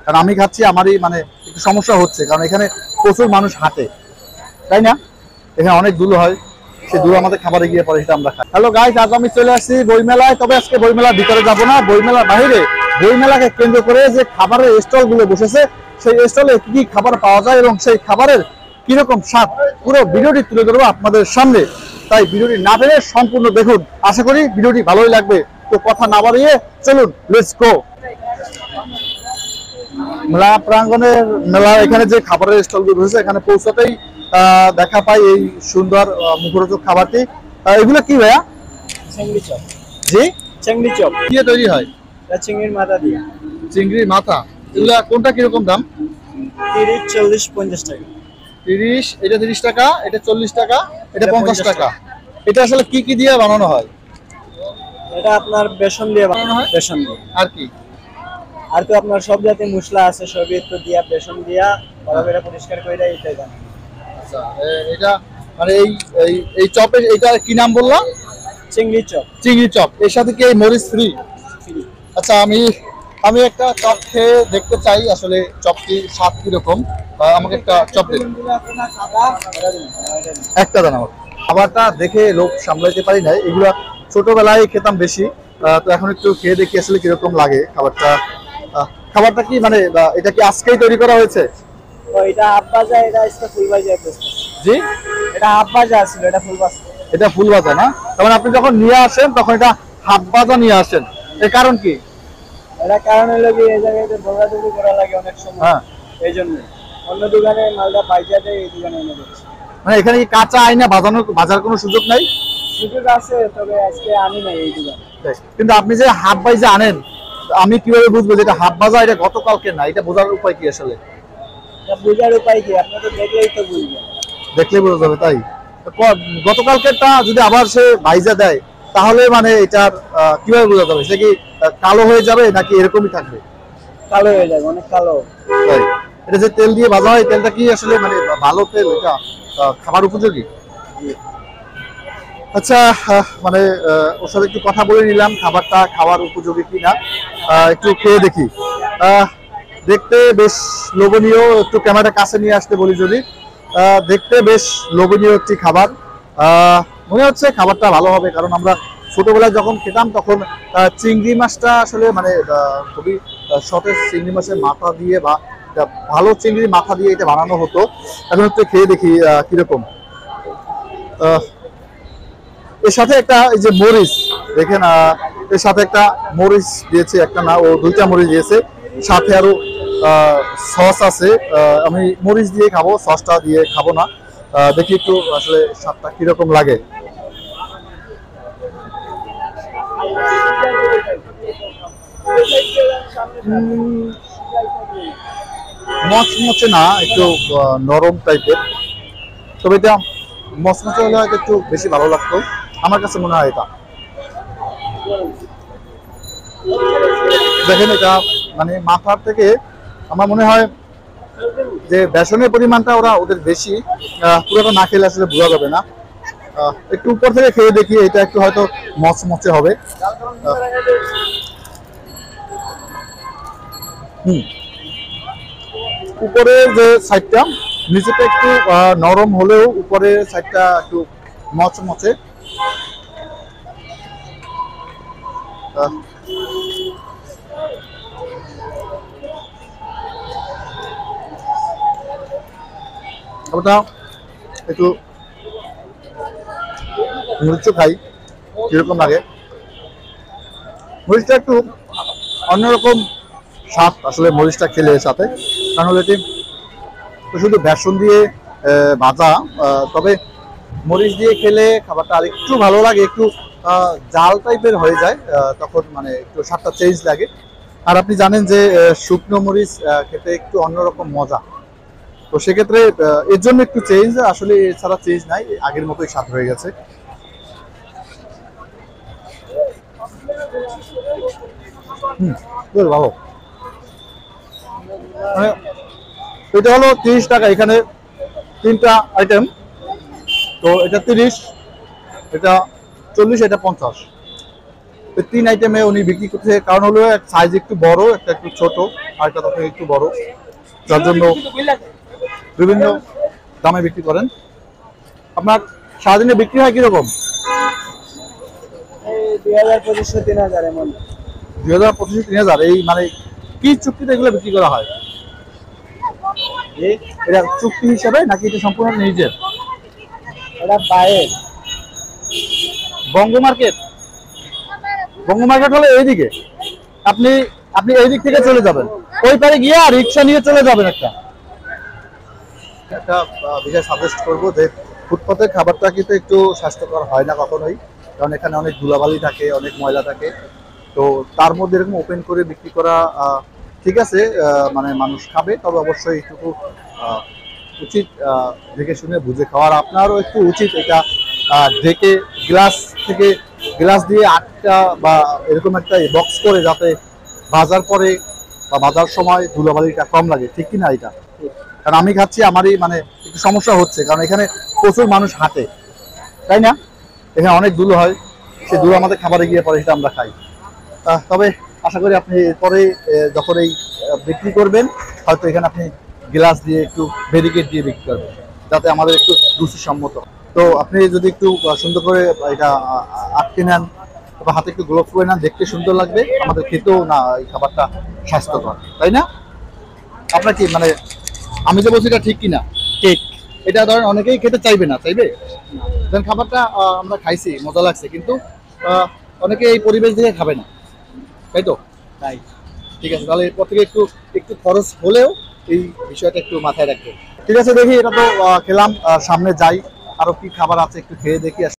কারণ আমি খাচ্ছি আমারই মানে একটু সমস্যা হচ্ছে, কারণ এখানে প্রচুর মানুষ হাঁটে, তাই না? এখানে অনেক ধুলো হয়, সেই ধুলো আমাদের খাবারে গিয়ে পড়ে, সেটা আমরা খাই। হ্যালো গাইস, আজ আমি চলে আসছি বইমেলায়। তবে আজকে বইমেলার ভিতরে যাব না, বইমেলার বাইরে বইমেলাকে কেন্দ্র করে যে খাবারের স্টলগুলো বসেছে, সেই স্টলে কি কি খাবার পাওয়া যায় এবং সেই খাবারের কিরকম স্বাদ, পুরো ভিডিওটি তুলে ধরবো আপনাদের সামনে। তাই ভিডিওটি না টেনে সম্পূর্ণ দেখুন, আশা করি ভিডিওটি ভালোই লাগবে। তো কথা না বাড়িয়ে চলুন, লেটস গো। মেলা প্রাঙ্গণের মেলা এখানে যে খাবারের স্টলগুলো রয়েছে, এখানে পৌঁছাতেই দেখা পাই এই সুন্দর মুখরোচক খাবারটি। এগুলো কি ভাইয়া? চিংড়ি চপ। জি, চিংড়ি চপ দিয়ে তৈরি হয়? চিংড়ির মাথা দিয়ে। চিংড়ির মাথা, এগুলা কোনটা কিরকম দাম? 30, 40, 50 টাকা। 30, এটা 30 টাকা, এটা 40 টাকা, এটা 50 টাকা। এটা আসলে কি কি দিয়ে বানানো হয়? এটা আপনার বেসন দিয়ে বানানো হয়। বেসন দিয়ে আর কি? আর তো আপনার সব জাতীয় মশলা আছে, সবই তো দিয়া বেসন দিয়া ভালো করে পরিষ্কার করে এটাই বানানো। আচ্ছা, এটা মানে এই এই এই চপের এটা কি নাম বললাম? চিংড়ি চপ। চিংড়ি চপ। এর সাথে কি এই মরিচ ফ্রি? আচ্ছা, আমি একটা চপ খেয়ে দেখতে চাই আসলে চপটি স্বাদ কিরকম। আমাকে একটা চপ দিন, একটা দেন আমাকে। খাবারটা দেখে লোভ সামলাইতে পারি না, এগুলা ছোটবেলায় খেতাম বেশি, তো এখন একটু খেয়ে দেখি আসলে কিরকম লাগে খাবারটা। খাবারটা কি মানে এটা কি আজকেই তৈরি করা হয়েছে? এটা হাফ ভাজা, এটা আজকে ফুল ভাজা। জি, এটা হাফ ভাজা ছিল, এটা ফুল ভাজা। এটা ফুল ভাজা না? তার মানে আপনি যখন নিয়ে আসেন তখন এটা হাফ ভাজা নিয়ে আসেন, এর কারণ কি? এটা কারণ হলো কি, এই জায়গায় দৌড়াদৌড়ি করা লাগে অনেক সময়। হ্যাঁ, এই জন্য অন্য দোকানে মালটা পাইজা দেয়, এই দোকানে এনে দিচ্ছে। মানে এখানে কি কাঁচা আইনা ভাজার কোনো সুযোগ নাই? সুযোগ আছে, তবে আজকে আনি নাই এই দোকানে। কিন্তু আপনি যে হাফ ভাজা আনেন, আমি কিভাবে বুঝবো যে এটা হাফ ভাজা, এটা গতকালকে না? এটা বোঝার উপায় কি আসলে? এটা বোঝার উপায় কি, আপনি তো দেখলেই তো বুঝবেন। দেখলে বোঝা যাবে, তাই? গতকালকেরটা যদি আবার সে ভাইজা দেয়, তাহলে মানে এটার কিভাবে বোঝা যাবে? সে কি কালো হয়ে যাবে নাকি এরকমই থাকবে? কালো হয়ে যাবে, অনেক কালো। তাই? এটা যে তেল দিয়ে ভাজা হয়, তেলটা কি আসলে মানে ভালো তেল? এটা খাবার উপযোগী? আচ্ছা, মানে ওর সাথে একটু কথা বলে নিলাম, খাবারটা খাওয়ার উপযোগী কিনা একটু খেয়ে দেখি। দেখতে বেশ লোভনীয়, একটু ক্যামেরা কাছে নিয়ে আসতে বলি যদি। দেখতে বেশ লোভনীয় একটি খাবার, মনে হচ্ছে খাবারটা ভালো হবে, কারণ আমরা ছোটবেলায় যখন খেতাম তখন চিংড়ি মাছটা আসলে মানে খুবই সতেজ চিংড়ি মাছের মাথা দিয়ে বা ভালো চিংড়ির মাথা দিয়ে এটা বানানো হতো। এখন একটু খেয়ে দেখি কিরকম। এর সাথে একটা এই যে মরিচ দেখেন, এর সাথে একটা মরিচ দিয়েছে, একটা না ও দুইটা মরিচ দিয়েছে, সাথে আরো সস আছে। আমি মরিচ দিয়ে খাবো, সসটা দিয়ে খাবো না। দেখি একটু আসলে স্বাদটা কিরকম লাগে। মচমচে না, একটু নরম টাইপের, তবে এটা মচমচে হলে হয়তো একটু বেশি ভালো লাগতো, আমার কাছে মনে হয়। এটা দেখেন, এটা মানে মাথার থেকে আমার মনে হয় যে বেসনের পরিমাণটা ওদের বেশি, পুরোটা না খেলে আসলে বোঝা যাবে না। একটু উপর থেকে খেয়ে দেখি, এটা একটু হয়তো মচমচে হবে। উপরে যে সাইডটা, নিচেটা একটু নরম হলেও উপরের সাইডটা একটু মচমচে। ওটা একটু মরিচ খাই, কিরকম লাগে। মরিচটা একটু অন্যরকম স্বাদ আসলে মরিচটা খেলে সাথে, কারণ হলো এটি শুধু বেসন দিয়ে ভাজা, তবে মরিচ দিয়ে খেলে খাবারটা আর একটু ভালো লাগে, একটু জাল টাইপের হয়ে যায়, তখন মানে একটু স্বাদটা চেঞ্জ লাগে। আর আপনি জানেন যে শুকনো মরিচ খেতে একটু অন্যরকম মজা, তো সেক্ষেত্রে এর জন্য একটু চেঞ্জ, আসলে এছাড়া চেঞ্জ নাই, আগের মতোই স্বাদ হয়ে গেছে। ভালো। মানে এটা হলো 30 টাকা, এখানে 3টা আইটেম, তো এটা 30, এটা 40, এটা 50। 3 আইটেমে উনি বিক্রি করতে, কারণ হলো সাইজ একটু বড়, একটা একটু ছোট, আর একটা তরকারি একটু বড়, যার জন্য বিভিন্ন দামে বিক্রি করেন। আপনার সারাদিনে বিক্রি হয় কিরকম? এই 2000, 2500, 3000 এমন। 2000, 2500, 3000, এই মানে কি চুক্তিতে এগুলো বিক্রি করা হয়? এটা চুক্তি হিসাবে নাকি এটা সম্পূর্ণ নিজের? এটা বাইরের। বঙ্গ মার্কেট, বঙ্গ মার্কেট হলো এইদিকে, আপনি আপনি এই দিক থেকে চলে যাবেন, ওই পারে গিয়ে আর রিক্সা নিয়ে চলে যাবেন। একটা বিষয় সাজেস্ট করবো যে ফুটপাতের খাবারটা কিন্তু একটু স্বাস্থ্যকর হয় না কখনোই, কারণ এখানে অনেক ধুলাবালি থাকে, অনেক ময়লা থাকে। তো তার মধ্যে এরকম ওপেন করে বিক্রি করা ঠিক আছে, মানে মানুষ খাবে, তবে অবশ্যই একটু উচিত দেখে শুনে বুঝে খাওয়ার। আপনারও একটু উচিত এটা ঢেকে গ্লাস থেকে গ্লাস দিয়ে আটটা বা এরকম একটা বক্স করে, যাতে বাজার পরে বা বাজার সময় ধুলাবালিটা কম লাগে, ঠিক কিনা এটা? কারণ আমি খাচ্ছি, আমারই মানে একটু সমস্যা হচ্ছে, কারণ এখানে প্রচুর মানুষ হাঁটে, তাই না? এখানে অনেক ধুলো হয়, সেই ধুলো আমাদের খাবারে গিয়ে পরে, সেটা আমরা খাই। তবে আশা করি আপনি এরপরে যখন এই বিক্রি করবেন, হয়তো এখানে আপনি গ্লাস দিয়ে একটু ব্যারিকেড দিয়ে বিক্রি করবেন, যাতে আমাদের একটু রুচিসম্মত। তো আপনি যদি একটু সুন্দর করে এটা আটকে নেন বা হাতে একটু গ্লোভস করে নেন, দেখতে সুন্দর লাগবে, আমাদের খেতেও না এই খাবারটা স্বাস্থ্যকর, তাই না? আপনার কি মানে আমি যে বলছি এটা ঠিক কিনা? ঠিক। এটা ধরেন অনেকেই খেতে চাইবে না, চাইবে দেন খাবারটা আমরা খাইছি, মজা লাগছে, কিন্তু অনেকে এই পরিবেশ দিয়ে খাবে না, তাই তো? তাই। ঠিক আছে, তাহলে এরপর থেকে একটু একটু খরচ হলেও এই বিষয়টা একটু মাথায় রাখবে। ঠিক আছে, দেখি এটা তো খেলাম, সামনে যাই, আরো কি খাবার আছে একটু খেয়ে দেখি।